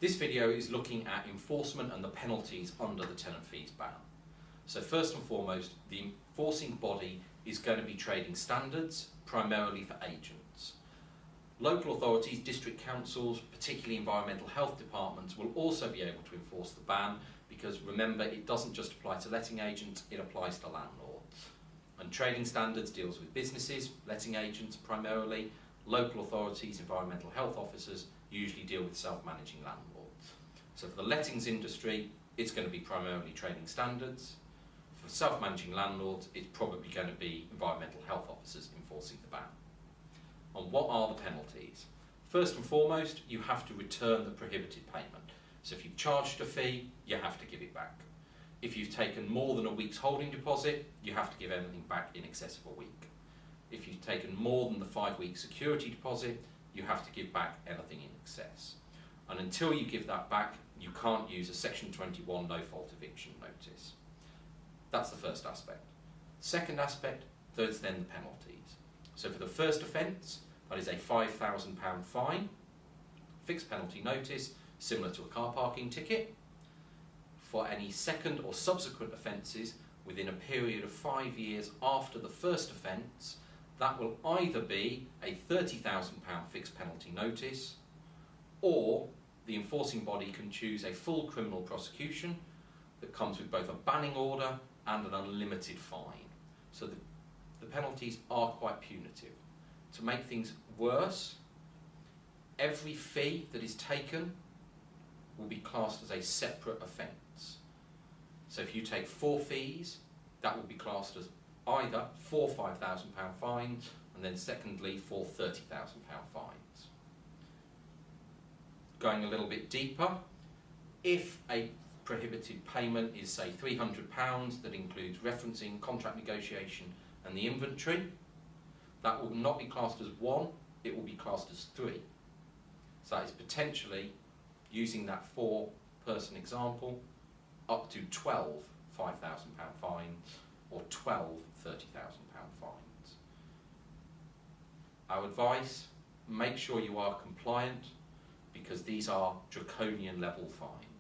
This video is looking at enforcement and the penalties under the tenant fees ban. So first and foremost, the enforcing body is going to be trading standards, primarily for agents. Local authorities, district councils, particularly environmental health departments, will also be able to enforce the ban because remember, it doesn't just apply to letting agents, it applies to landlords. And trading standards deals with businesses, letting agents primarily. Local authorities, environmental health officers usually deal with self-managing landlords. So for the lettings industry, it's going to be primarily trading standards. For self-managing landlords, it's probably going to be environmental health officers enforcing the ban. And what are the penalties? First and foremost, you have to return the prohibited payment. So if you've charged a fee, you have to give it back. If you've taken more than a week's holding deposit, you have to give everything back in excess of a week. If you've taken more than the 5-week security deposit, you have to give back anything in excess. And until you give that back, you can't use a Section 21 no-fault eviction notice. That's the first aspect. Second aspect, there's then the penalties. So for the first offence, that is a £5,000 fine, fixed penalty notice, similar to a car parking ticket. For any second or subsequent offences within a period of 5 years after the first offence, that will either be a £30,000 fixed penalty notice, or the enforcing body can choose a full criminal prosecution that comes with both a banning order and an unlimited fine. So the penalties are quite punitive. To make things worse, every fee that is taken will be classed as a separate offence. So if you take 4 fees, that will be classed as either 4 £5,000 fines and then secondly 4 £30,000 fines. Going a little bit deeper, if a prohibited payment is say £300 that includes referencing, contract negotiation and the inventory, that will not be classed as 1, it will be classed as 3. So that is potentially, using that 4-person example, up to 12 £5,000 fines or 12 £30,000 fines. Our advice, make sure you are compliant because these are draconian level fines.